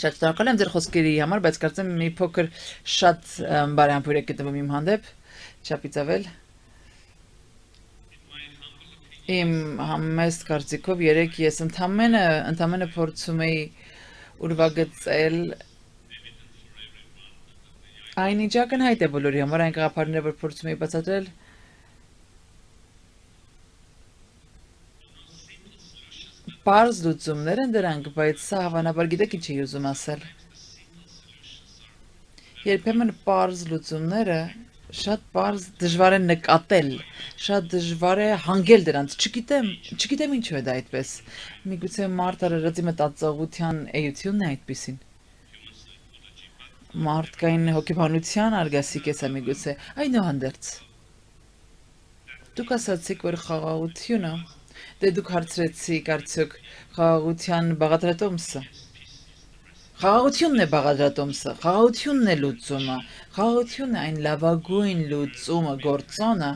Շատ շնորհակալ եմ ձեր խոսքերի համար, բայց կարծեմ մի փոքր շատ բարեհամբույր եք գտնվում իմ հանդեպ, չափից ավել։ Իմ համեստ կարծիքով երեք ես ընդամենը փորձում էի ուրվագծել այն ինչ ակնհայտ է բոլորի համար, այն գաղափարները, որ փորձում էի բացատրել, պարզ լուծումներ են դրանք, բայց սա հավանաբար գիտեք ինչ էի ուզում ասել։ Երբեմն պարզ լուծումները շատ պարզ դժվար է նկատել, շատ դժվար է հանգել դրանց, չգիտեմ ինչու է դա այդպես։ Միգուցե մարդ արարածի մտածողության էությունն է այդպիսին։ Մարդկային հոգեբանության արգասիկ է սա միգուցե, այնուհանդերձ։ Դուք ասացիք, որ խաղաղությունը, դե դուք հարցրեցիք արդյոք խաղաղության բաղադրատոմսը։ Խաղաղությունն է բաղադրատոմսը, խաղաղությունն է լուծումը, խաղաղությունն է այն լավագույն լուծումը, գործոնը,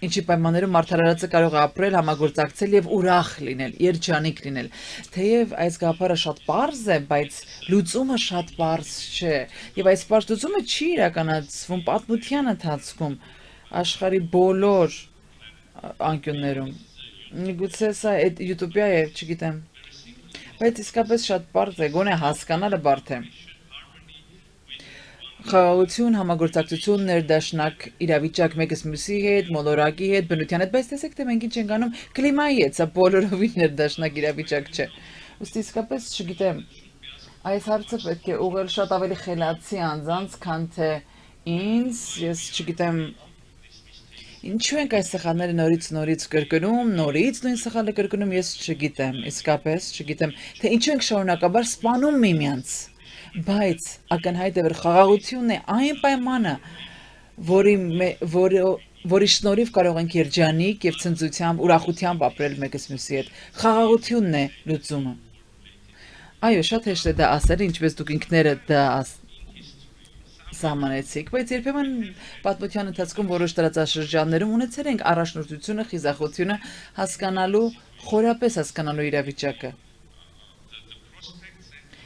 ինչի պայմաններում մարդարարածը կարող է ապրել, համագործակցել եւ ուրախ լինել, երջանիկ լինել։ Թեև այս գաղափարը շատ պարզ է, բայց լուծումը շատ պարզ չէ, եւ այս պարզ լուծումը չի իրականացվում պատմության ընթացքում աշխարհի բոլոր անկյուններում։ Միգուցե սա յուտոպիա է, չգիտեմ։ Բայց իսկապես շատ պարզ է, գոնե հասկանալը բարդ է։ Խաղաղություն, համագործակցություն, ներդաշնակ իրավիճակ մեկս մյուսի հետ, մոլորակի հետ, բնության հետ, բայց տեսեք թե մենք ինչ ենք անում կլիմայի հետ, սա բոլորովին ներդաշնակ իրավիճակ չէ։ Ուստի իսկապես չգիտեմ, այս հարցը պետք է ուղղել շատ ավելի խելացի անձանց, քան թե ինձ, ես չգիտեմ ինչու ենք այս սխալները նորից կրկնում, նորից նույն սխալը կրկնում, ես չգիտեմ, իսկապես չգիտեմ, թե ինչու ենք շարունակաբար սպանում միմյանց, բայց ակնհայտ է, որ խաղաղությունն է այն պայմանը, որի շնորհիվ կարող ենք երջանիկ եւ ցնծությամբ, ուրախությամբ ապրել մեկս մյուսի հետ։ Խաղաղությունն է լուծումը։ Այո, շատ հեշտ է դա ասել, ինչպես դուք ինքներդ դա սահմանեցիք, բայց երբեմն պատմության ընթացքում որոշ տարածաշրջաններում ունեցել ենք առաջնորդությունը, խիզախությունը հասկանալու, խորապես հասկանալու իրավիճակը։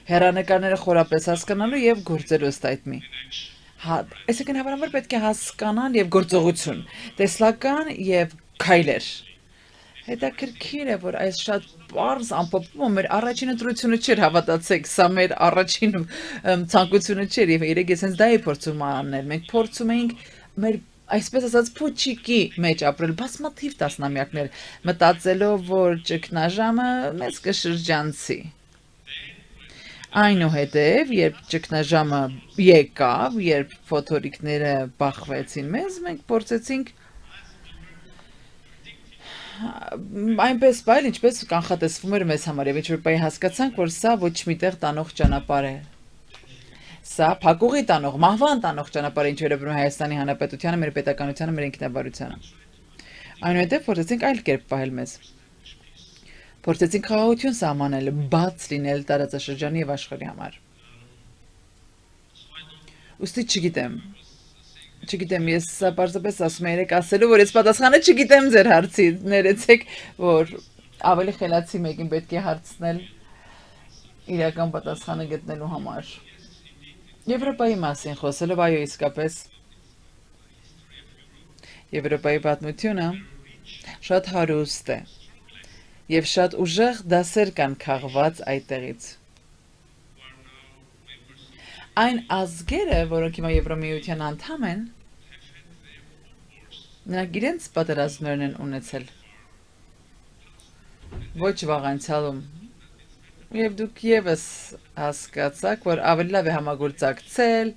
Հեռանկարները խորապես հասկանալու եւ գործելու ըստ այդմի։ Այսինքն հավանաբար պետք է հասկանալ եւ գործողություն, տեսլական եւ քայլեր։ Հետաքրքիր է, որ այս շատ պարզ ամփոփումը մեր առաջին ընտրությունը չէր, հավատացեք, սա մեր առաջին ցանկությունը չէր եւ երեք ես հենց դա էի փորձում անել։ Մենք փորձում էինք մեր այսպես ասած փուչիկի մեջ ապրել բազմաթիվ տասնամյակներ, մտածելով, որ ճգնաժամը մեզ կշրջանցի։ Այնուհետև, երբ ճգնաժամը եկավ, երբ փոթորիկները բախվեցին մեզ, մենք փորձեցինք այնպես բայել, ինչպես կանխատեսվում էր մեզ համար, եւ ինչ-որ պահի հասկացանք, որ սա ոչ միտեղ տանող ճանապարհ է։ Սա փակուղի տանող, մահվան տանող ճանապարհ է, ինչ վերաբերում Հայաստանի Հանրապետությանը, մեր պետականությանը, մեր ինքնաբարությանը։ Այնուհետև փորձեցինք այլ կերպ պահել մեզ։ Փորձեցինք խաղաղություն սահմանել, բաց լինել տարածաշրջանի եւ աշխարհի համար։ Ուստի չգիտեմ, ես սա պարզապես ասում եմ երեք ասելու, որ ես պատասխանը չգիտեմ ձեր հարցի, ներեցեք, որ ավելի խելացի մեկին պետք է հարցնել իրական պատասխանը գտնելու համար։ Եվրոպայի մասին խոսելով, այո, իսկապես Եվրոպայի պատմությունը շատ հարուստ է եւ շատ ուժեղ դասեր կան քաղված այդտեղից։ Այն ազգերը, որոնք հիմա Եվրոմիության անդամ են, նրանք իրենց պատերազմներն են ունեցել։ Ոչ վաղ անցյալում։ Եվ դուք եւս հասկացաք, որ ավելի լավ է համագործակցել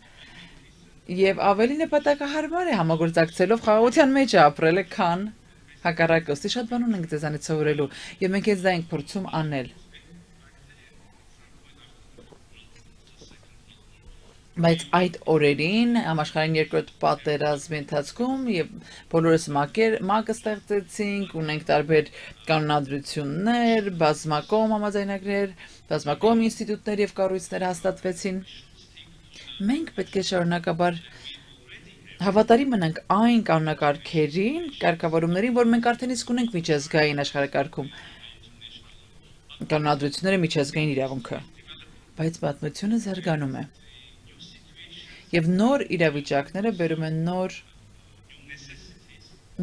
եւ ավելի նպատակահարմար է համագործակցելով խաղաղության մեջ ապրելը, քան հակառակը։ Ոստի շատ բան ունենք ձեզանից սովորելու եւ մենք հենց դա ենք փորձում անել։ Բայց այդ օրերին համաշխարհային երկրորդ պատերազմի ընթացքում եւ բոլորս մակը ստեղծեցինք, ունենք տարբեր կանոնադրություններ, բազմակողմ համաձայնագրեր, բազմակողմ ինստիտուտներ եւ կառույցներ հաստատվեցին։ Մենք պետք է շարունակաբար հավատարիմ մնանք այն կանոնակարգերին, կարգավորումներին, որ մենք արդեն իսկ ունենք միջազգային աշխարհակարգում։ կանոնադրությունները միջազգային իրավունքը, բայց պատմությունը զարգանում է։ Եվ նոր իրավիճակները բերում են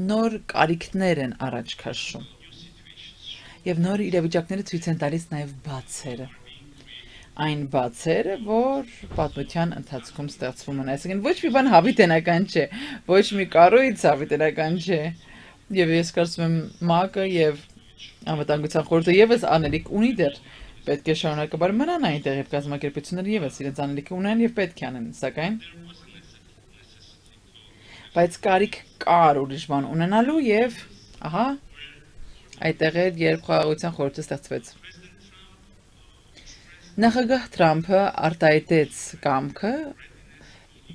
նոր կարիքներ են առաջ քաշում։ Եվ նոր իրավիճակները ցույց են տալիս նաև բացերը։ Այն բացերը, որ պատմության ընթացքում ստեղծվում են, այսինքն ոչ մի բան հավիտենական չէ, ոչ մի կառույց հավիտենական չէ։ Եվ ես կարծում եմ ՄԱԿ-ը եւ Անվտանգության խորհուրդը եւս անելիք ունի դեռ պետք է շարունակաբար մնան այնտեղ եւ կազմակերպությունները եւս իրենց անելիքը ունեն եւ պետք է անեն, սակայն բայց կարիք կար ուրիշ բան ունենալու եւ ահա այդտեղ էր երբ խաղաղության խորհուրդը ստեղծվեց։ Նախագահ Թրամփը արտահայտեց կամքը,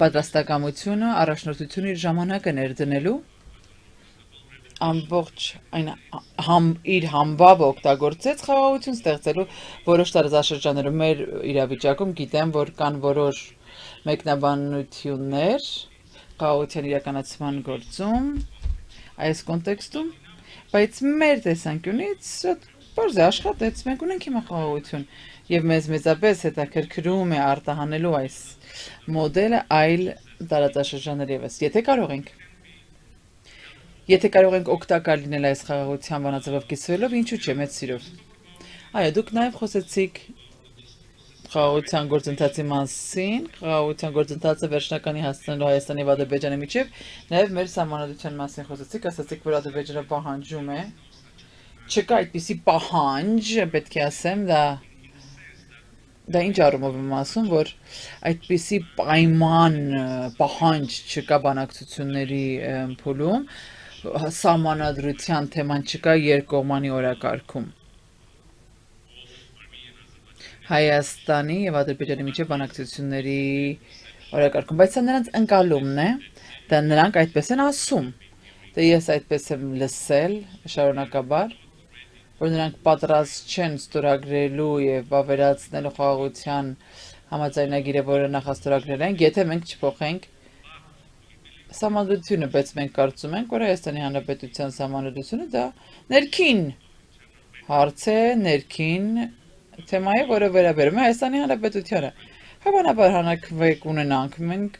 պատրաստակամությունը, առաջնորդությունը իր ժամանակը ներդնելու ամբողջ այն իր համբավը օգտագործեց խաղաղություն ստեղծելու որոշ տարածաշրջաններում մեր իրավիճակում գիտեմ, որ կան որոշ մեկնաբանություններ խաղաղության իրականացման գործում այս կոնտեքստում, բայց մեր տեսանկյունից բարձ է աշխատեց, մենք ունենք հիմա խաղաղություն եւ մեզ մեծապես հետաքրքրում է արտահանելու այս մոդելը այլ տարածաշրջաններ եւս, Եթե կարող ենք օգտակար լինել այս խաղաղության բանաձևով կիսվելով, ինչու՞ չէ, մեծ սիրով։ Այո, դուք նաև խոսեցիք խաղաղության գործընթացի մասին, խաղաղության գործընթացը վերջնականի հասցնելու Հայաստանի եւ Ադրբեջանի միջև, նաև մեր սահմանադրության մասին խոսեցիք, ասացիք, որ Ադրբեջանը պահանջում է։ Չկա այդպիսի պահանջ, պետք է ասեմ, դա ինչ առումով եմ ասում, որ այդպիսի պայման պահանջ չկա բանակցությունների փուլում, սահմանադրության թեման չկա երկկողմանի օրակարգում։ Հայաստանի եւ Ադրբեջանի միջև բանակցությունների օրակարգում, բայց դա նրանց ընկալումն է, դա նրանք այդպես են ասում։ Դե ես այդպես եմ լսել շարունակաբար, որ նրանք պատրաստ չեն ստորագրելու եւ վավերացնելու խաղաղության համաձայնագիրը, որը նախաստորագրել են, եթե մենք չփոխենք Սահմանադրությունը, բայց մենք կարծում ենք, որ Հայաստանի Հանրապետության սահմանադրությունը դա ներքին հարց է, ներքին թեմա է, որը վերաբերում է Հայաստանի Հանրապետությանը։ Հավանաբար հանրակրվեկ ունենանք մենք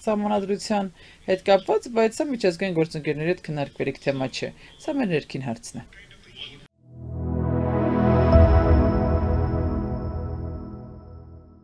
սահմանադրության հետ կապված, բայց սա միջազգային գործընկերների հետ քննարկվելիք թեմա չէ։ Սա մեր ներքին հարցն է։